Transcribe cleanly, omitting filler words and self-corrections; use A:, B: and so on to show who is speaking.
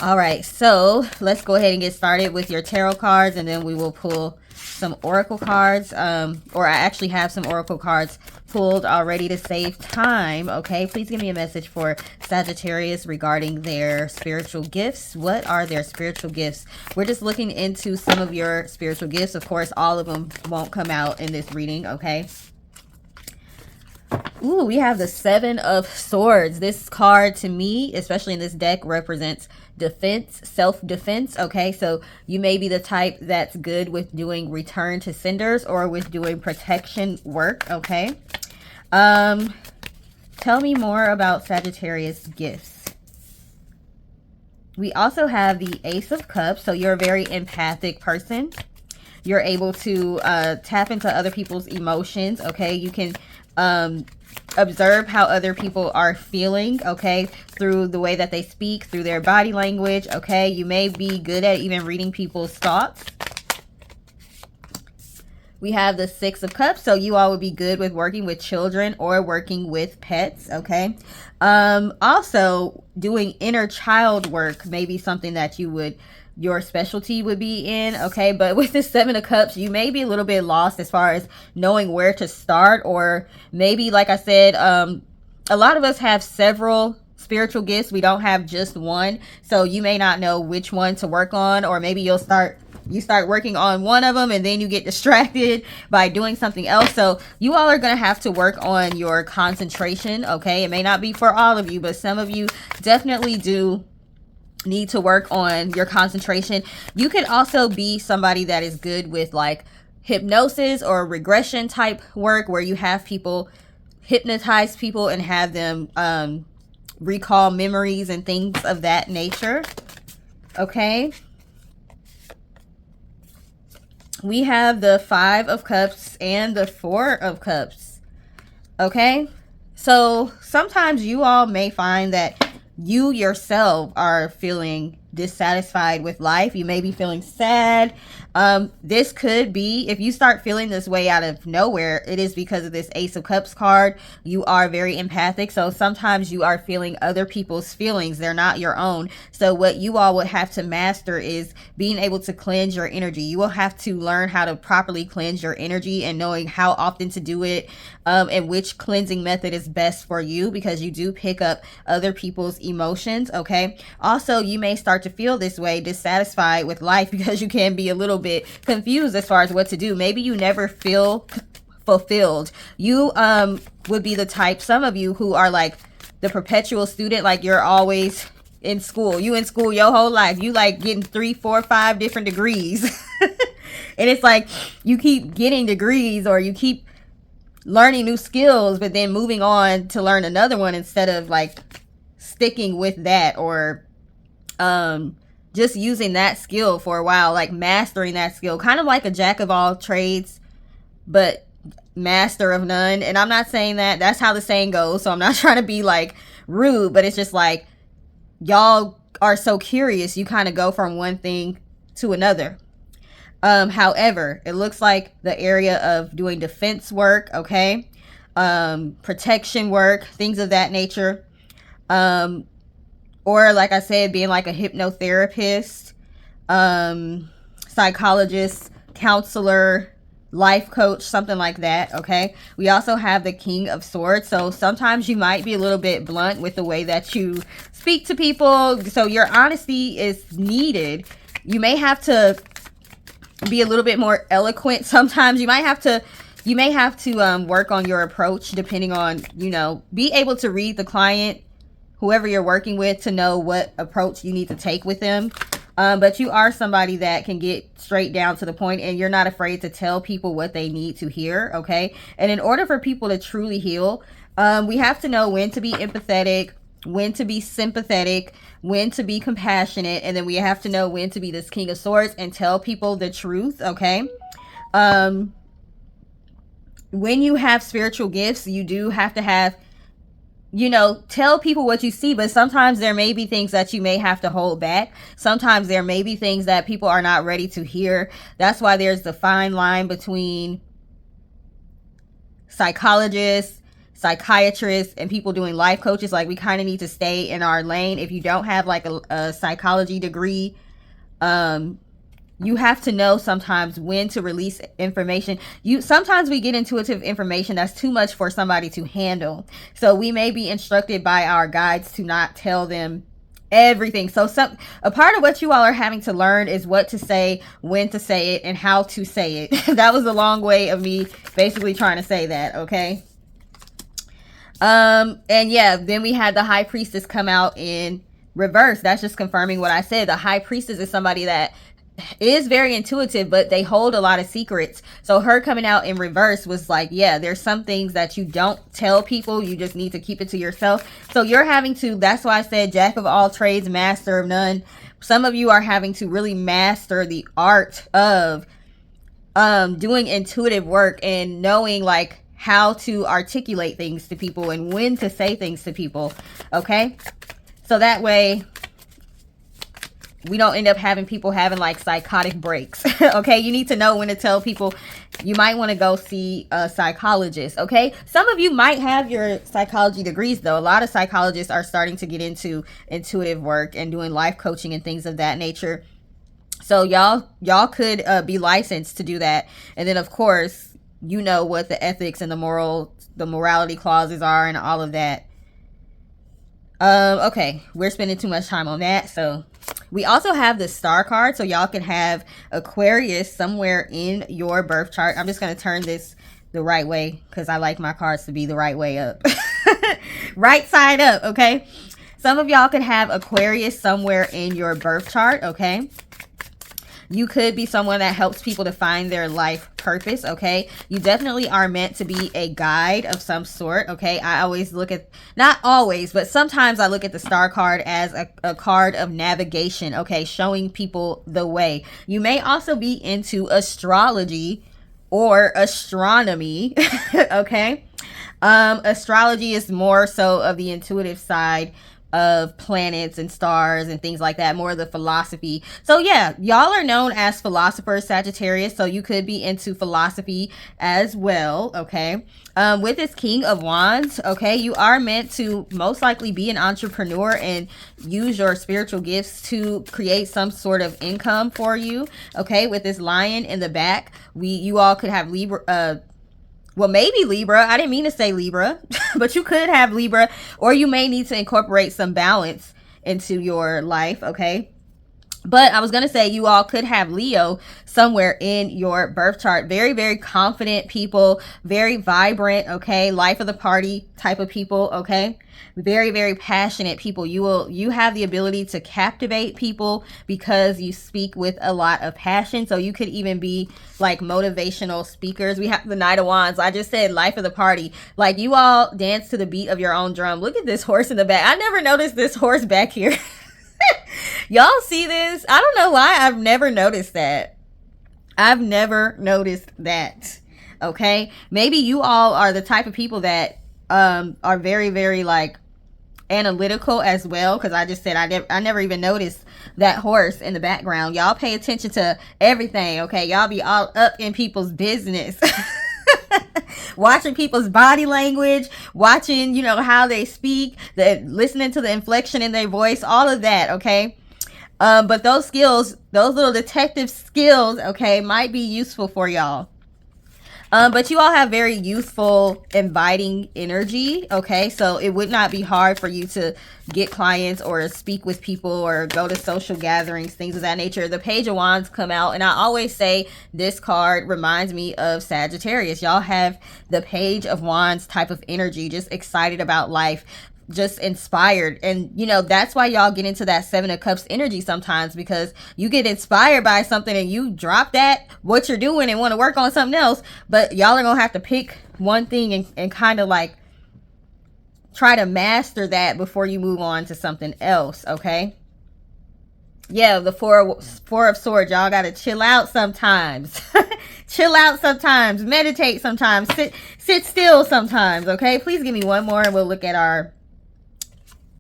A: All right, so let's go ahead and get started with your tarot cards, and then we will pull some oracle cards. Or I actually have some oracle cards pulled already to save time. Okay, please give me a message for Sagittarius regarding their spiritual gifts. What are their spiritual gifts? We're just looking into some of your spiritual gifts. Of course, all of them won't come out in this reading. Okay. Ooh, we have the Seven of Swords. This card, to me, especially in this deck, represents defense, self-defense. Okay, so you may be the type that's good with doing return to senders or with doing protection work. Okay. Tell me more about Sagittarius gifts. We also have the Ace of Cups. So you're a very empathic person. You're able to tap into other people's emotions. Okay, you can observe how other people are feeling, okay, through the way that they speak, through their body language. Okay, you may be good at even reading people's thoughts. We have the Six of Cups, so you all would be good with working with children or working with pets. Okay, also doing inner child work may be something that your specialty would be in. Okay, but with the Seven of Cups, you may be a little bit lost as far as knowing where to start, or maybe, like I said, a lot of us have several spiritual gifts. We don't have just one, so you may not know which one to work on, or maybe you start working on one of them and then you get distracted by doing something else. So you all are going to have to work on your concentration. Okay, it may not be for all of you, but some of you definitely do need to work on your concentration. You could also be somebody that is good with like hypnosis or regression type work, where you have people hypnotize people and have them recall memories and things of that nature. Okay, we have the Five of Cups and the Four of Cups. Okay, so sometimes you all may find that you yourself are feeling dissatisfied with life. You may be feeling sad. This could be, if you start feeling this way out of nowhere, it is because of this Ace of Cups card. You are very empathic, so sometimes you are feeling other people's feelings. They're not your own. So what you all would have to master is being able to cleanse your energy. You will have to learn how to properly cleanse your energy, and knowing how often to do it, and which cleansing method is best for you, because you do pick up other people's emotions. Okay, also you may start to feel this way, dissatisfied with life, because you can be a little bit confused as far as what to do. Maybe you never feel fulfilled. You would be the type, some of you, who are like the perpetual student, like you're always in school. You in school your whole life. You like getting 3, 4, 5 different degrees. And it's like you keep getting degrees, or you keep learning new skills, but then moving on to learn another one instead of like sticking with that, or just using that skill for a while, like mastering that skill, kind of like a jack of all trades but master of none. And I'm not saying that that's how the saying goes, so I'm not trying to be like rude, but it's just like y'all are so curious, you kind of go from one thing to another. However, it looks like the area of doing defense work, okay, protection work, things of that nature, or like I said, being like a hypnotherapist, psychologist, counselor, life coach, something like that. Okay, we also have the King of Swords, so sometimes you might be a little bit blunt with the way that you speak to people, so your honesty is needed. You may have to be a little bit more eloquent sometimes. You may have to work on your approach, depending on, be able to read the client, whoever you're working with, to know what approach you need to take with them. But you are somebody that can get straight down to the point, and you're not afraid to tell people what they need to hear. Okay, and in order for people to truly heal, we have to know when to be empathetic, when to be sympathetic, when to be compassionate, and then we have to know when to be this King of Swords and tell people the truth. Okay, when you have spiritual gifts, you do have to have, tell people what you see, but sometimes there may be things that you may have to hold back. Sometimes there may be things that people are not ready to hear. That's why there's the fine line between psychologists, psychiatrists and people doing life coaches, like we kind of need to stay in our lane. If you don't have like a psychology degree, you have to know sometimes when to release information. Sometimes we get intuitive information that's too much for somebody to handle. So we may be instructed by our guides to not tell them everything. So a part of what you all are having to learn is what to say, when to say it, and how to say it. That was a long way of me basically trying to say that, okay? And yeah, then we had the High Priestess come out in reverse. That's just confirming what I said. The High Priestess is somebody that is very intuitive, but they hold a lot of secrets. So her coming out in reverse was like, yeah, there's some things that you don't tell people. You just need to keep it to yourself. So you're having to, that's why I said jack of all trades, master of none. Some of you are having to really master the art of doing intuitive work and knowing like how to articulate things to people and when to say things to people. Okay, so that way we don't end up having people having like psychotic breaks. Okay, you need to know when to tell people you might want to go see a psychologist. Okay, some of you might have your psychology degrees though. A lot of psychologists are starting to get into intuitive work and doing life coaching and things of that nature. So y'all could be licensed to do that. And then of course, you know what the ethics and the morality clauses are and all of that. Okay, we're spending too much time on that. So we also have the star card, so y'all can have Aquarius somewhere in your birth chart. I'm just going to turn this the right way because I like my cards to be the right way up. Right side up, okay? Some of y'all could have Aquarius somewhere in your birth chart, okay? You could be someone that helps people to find their life purpose, okay? You definitely are meant to be a guide of some sort, okay? I always look at, not always, but sometimes I look at the star card as a card of navigation, okay? Showing people the way. You may also be into astrology or astronomy, okay? Astrology is more so of the intuitive side of planets and stars and things like that, more of the philosophy. So yeah, y'all are known as philosophers, Sagittarius, so you could be into philosophy as well, okay? With this King of Wands, okay, you are meant to most likely be an entrepreneur and use your spiritual gifts to create some sort of income for you, okay? With this Lion in the back, you all could have Libra, well, maybe Libra. I didn't mean to say Libra, but you could have Libra, or you may need to incorporate some balance into your life, okay? But I was going to say you all could have Leo somewhere in your birth chart. Very, very confident people, very vibrant, okay? Life of the party type of people, okay? Very, very passionate people. You have the ability to captivate people because you speak with a lot of passion. So you could even be like motivational speakers. We have the Knight of Wands. I just said life of the party. Like you all dance to the beat of your own drum. Look at this horse in the back. I never noticed this horse back here. Y'all see this? I don't know why I've never noticed that. I've never noticed that. Okay, maybe you all are the type of people that are very, very like analytical as well, because I just said I never even noticed that horse in the background. Y'all pay attention to everything, okay? Y'all be all up in people's business. Watching people's body language, watching, you know, how they speak, listening to the inflection in their voice, all of that, okay? But those skills, those little detective skills, okay, might be useful for y'all. But you all have very youthful, inviting energy, okay? So it would not be hard for you to get clients or speak with people or go to social gatherings, things of that nature. The Page of Wands come out, and I always say this card reminds me of Sagittarius. Y'all have the Page of Wands type of energy, just excited about life, just inspired. And you know, that's why y'all get into that Seven of Cups energy sometimes, because you get inspired by something and you drop that what you're doing and want to work on something else. But y'all are gonna have to pick one thing and kind of like try to master that before you move on to something else, okay? Yeah, the four of Swords. Y'all gotta chill out sometimes. Chill out sometimes, meditate sometimes, sit still sometimes, okay? Please give me one more and we'll look at our